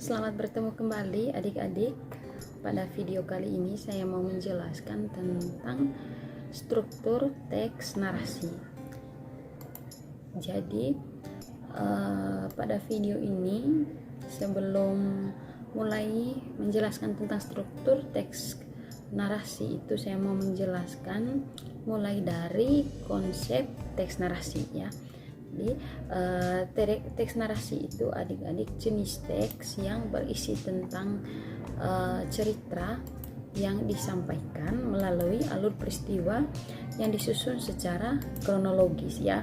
Selamat bertemu kembali adik-adik. Pada video kali ini saya mau menjelaskan tentang struktur teks narasi. Jadi pada video ini sebelum mulai menjelaskan tentang struktur teks narasi itu saya mau menjelaskan mulai dari konsep teks narasi ya. Jadi teks narasi itu adik-adik jenis teks yang berisi tentang cerita yang disampaikan melalui alur peristiwa yang disusun secara kronologis ya,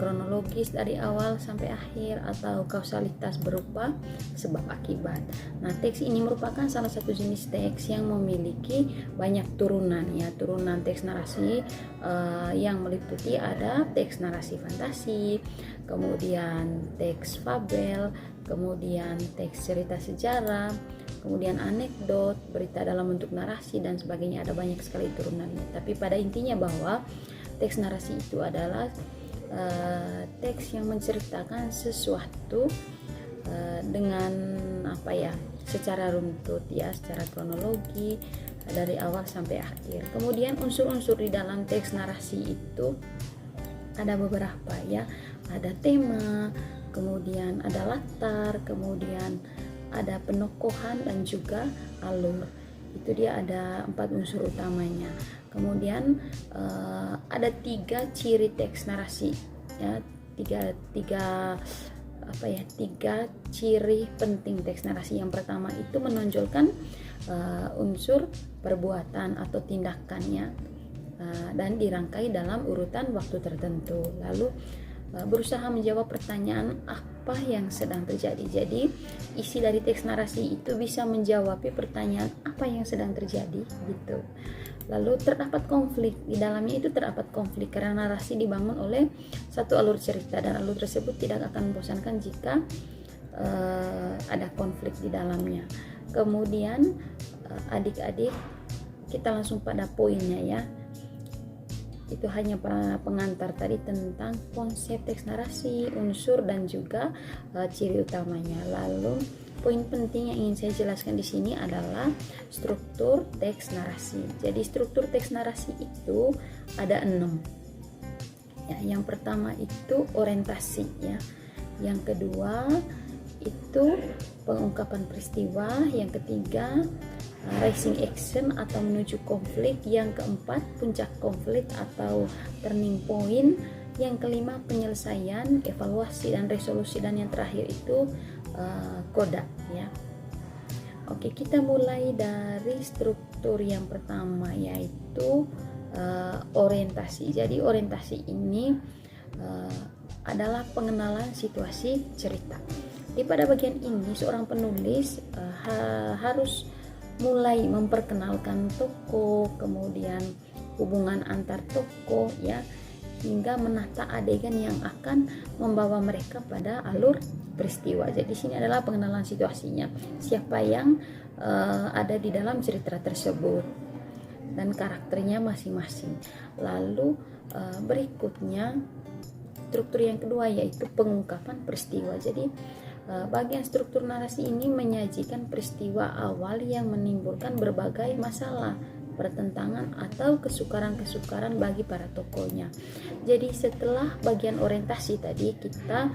kronologis dari awal sampai akhir atau kausalitas berupa sebab akibat. Nah, teks ini merupakan salah satu jenis teks yang memiliki banyak turunan ya, turunan teks narasi yang meliputi ada teks narasi fantasi, kemudian teks fabel, kemudian teks cerita sejarah, kemudian anekdot, berita dalam bentuk narasi dan sebagainya. Ada banyak sekali turunannya. Tapi pada intinya bahwa teks narasi itu adalah teks yang menceritakan sesuatu dengan secara runtut ya, secara kronologi dari awal sampai akhir. Kemudian unsur-unsur di dalam teks narasi itu ada beberapa ya, ada tema, kemudian ada latar, kemudian ada penokohan dan juga alur. Itu dia ada 4 unsur utamanya. Kemudian ada 3 ciri teks narasi ya, tiga ciri penting teks narasi. Yang pertama itu menonjolkan unsur perbuatan atau tindakannya dan dirangkai dalam urutan waktu tertentu. Lalu berusaha menjawab pertanyaan apa yang sedang terjadi. Jadi isi dari teks narasi itu bisa menjawab pertanyaan apa yang sedang terjadi gitu. Lalu terdapat konflik di dalamnya, itu terdapat konflik karena narasi dibangun oleh satu alur cerita dan alur tersebut tidak akan membosankan jika ada konflik di dalamnya. Kemudian adik-adik kita langsung pada poinnya ya. Itu hanya pengantar tadi tentang konsep teks narasi, unsur dan juga ciri utamanya. Lalu poin penting yang ingin saya jelaskan di sini adalah struktur teks narasi. Jadi struktur teks narasi itu ada 6. Ya, yang pertama itu orientasi ya. Yang kedua itu pengungkapan peristiwa, yang ketiga rising action atau menuju konflik, yang keempat puncak konflik atau turning point, yang kelima penyelesaian, evaluasi dan resolusi, dan yang terakhir itu koda ya. Oke, kita mulai dari struktur yang pertama yaitu orientasi. Jadi orientasi ini adalah pengenalan situasi cerita. Di pada bagian ini seorang penulis harus mulai memperkenalkan tokoh, kemudian hubungan antar tokoh ya, hingga menata adegan yang akan membawa mereka pada alur peristiwa. Jadi sini adalah pengenalan situasinya, siapa yang ada di dalam cerita tersebut dan karakternya masing-masing. Lalu berikutnya struktur yang kedua yaitu pengungkapan peristiwa. Jadi bagian struktur narasi ini menyajikan peristiwa awal yang menimbulkan berbagai masalah, pertentangan atau kesukaran-kesukaran bagi para tokohnya. Jadi setelah bagian orientasi tadi kita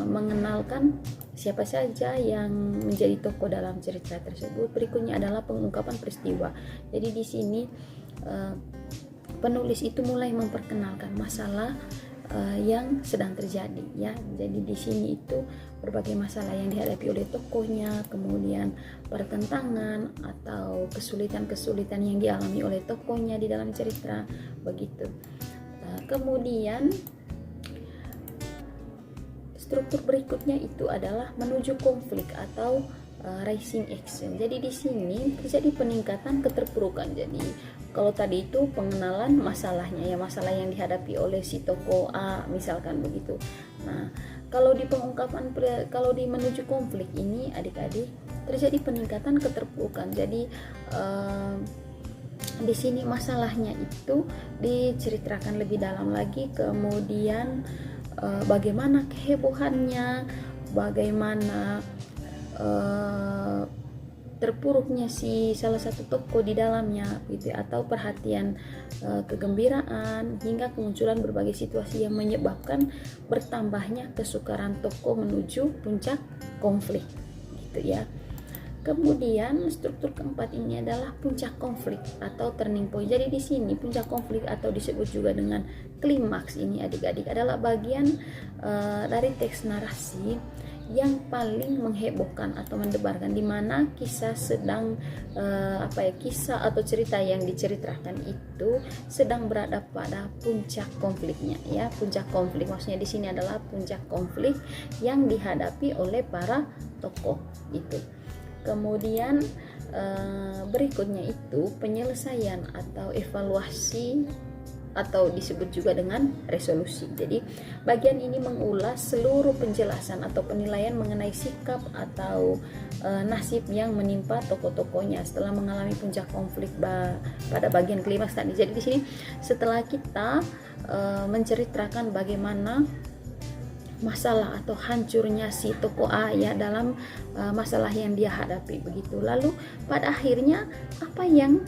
mengenalkan siapa saja yang menjadi tokoh dalam cerita tersebut. Berikutnya adalah pengungkapan peristiwa. Jadi di sini penulis itu mulai memperkenalkan masalah yang sedang terjadi ya. Jadi di sini itu berbagai masalah yang dihadapi oleh tokohnya, kemudian pertentangan atau kesulitan-kesulitan yang dialami oleh tokohnya di dalam cerita begitu. Kemudian struktur berikutnya itu adalah menuju konflik atau rising action. Jadi di sini terjadi peningkatan keterpurukan. Jadi kalau tadi itu pengenalan masalahnya ya, masalah yang dihadapi oleh si tokoh A misalkan begitu. Nah, kalau di menuju konflik ini adik-adik terjadi peningkatan keterpurukan. Jadi di sini masalahnya itu diceritakan lebih dalam lagi, kemudian bagaimana kehebohannya, bagaimana terpuruknya si salah satu tokoh di dalamnya gitu, atau perhatian, kegembiraan, hingga kemunculan berbagai situasi yang menyebabkan bertambahnya kesukaran tokoh menuju puncak konflik gitu ya. Kemudian struktur keempat ini adalah puncak konflik atau turning point. Jadi di sini puncak konflik atau disebut juga dengan klimaks ini adik-adik adalah bagian dari teks narasi yang paling menghebohkan atau mendebarkan, di mana kisah sedang kisah atau cerita yang diceritakan itu sedang berada pada puncak konfliknya ya. Puncak konflik maksudnya di sini adalah puncak konflik yang dihadapi oleh para tokoh itu. Kemudian berikutnya itu penyelesaian atau evaluasi atau disebut juga dengan resolusi. Jadi bagian ini mengulas seluruh penjelasan atau penilaian mengenai sikap atau nasib yang menimpa tokoh-tokohnya setelah mengalami puncak konflik pada bagian klimaks tadi. Jadi di sini setelah kita menceritakan bagaimana masalah atau hancurnya si tokoh A ya dalam masalah yang dia hadapi begitu. Lalu pada akhirnya apa yang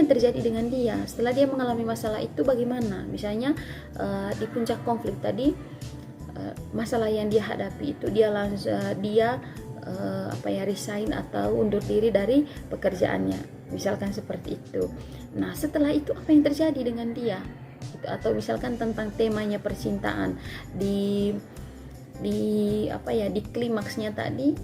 terjadi dengan dia setelah dia mengalami masalah itu, bagaimana? Misalnya di puncak konflik tadi, masalah yang dia hadapi itu dia resign atau undur diri dari pekerjaannya, misalkan seperti itu. Nah setelah itu apa yang terjadi dengan dia? Atau misalkan tentang temanya percintaan di klimaksnya tadi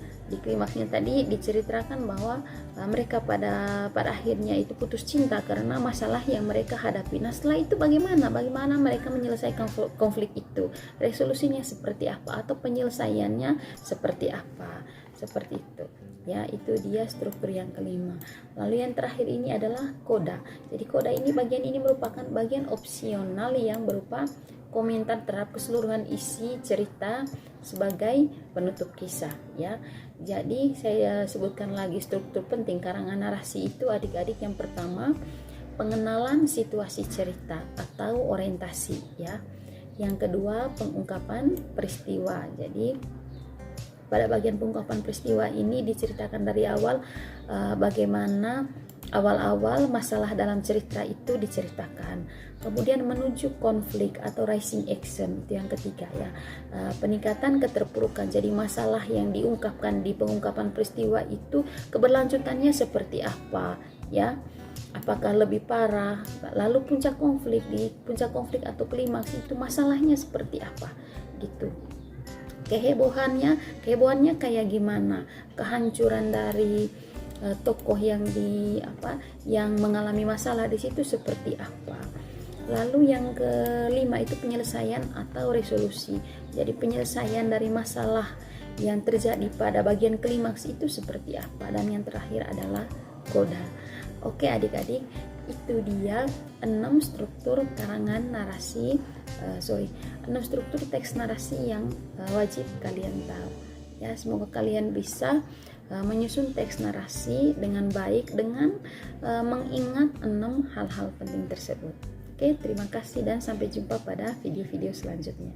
diceritakan bahwa mereka pada akhirnya itu putus cinta karena masalah yang mereka hadapi. Nah setelah itu bagaimana mereka menyelesaikan konflik itu, resolusinya seperti apa atau penyelesaiannya seperti apa, seperti itu ya. Itu dia struktur yang kelima. Lalu yang terakhir ini adalah koda. Jadi koda ini, bagian ini merupakan bagian opsional yang berupa komentar terhadap keseluruhan isi cerita sebagai penutup kisah ya. Jadi saya sebutkan lagi struktur penting karangan narasi itu adik-adik. Yang pertama, pengenalan situasi cerita atau orientasi ya. Yang kedua, pengungkapan peristiwa. Jadi pada bagian pengungkapan peristiwa ini diceritakan dari awal bagaimana awal-awal masalah dalam cerita itu diceritakan. Kemudian menuju konflik atau rising action, itu yang ketiga ya. Peningkatan keterpurukan, jadi masalah yang diungkapkan di pengungkapan peristiwa itu keberlanjutannya seperti apa ya. Apakah lebih parah? Lalu puncak konflik atau klimaks itu masalahnya seperti apa gitu. Kehebohannya kayak gimana? Kehancuran dari tokoh yang mengalami masalah di situ seperti apa? Lalu yang kelima itu penyelesaian atau resolusi. Jadi penyelesaian dari masalah yang terjadi pada bagian klimaks itu seperti apa? Dan yang terakhir adalah koda. Oke adik-adik, itu dia 6 struktur karangan narasi 6 struktur teks narasi yang wajib kalian tahu ya. Semoga kalian bisa menyusun teks narasi dengan baik dengan mengingat 6 hal-hal penting tersebut. Oke, terima kasih dan sampai jumpa pada video-video selanjutnya.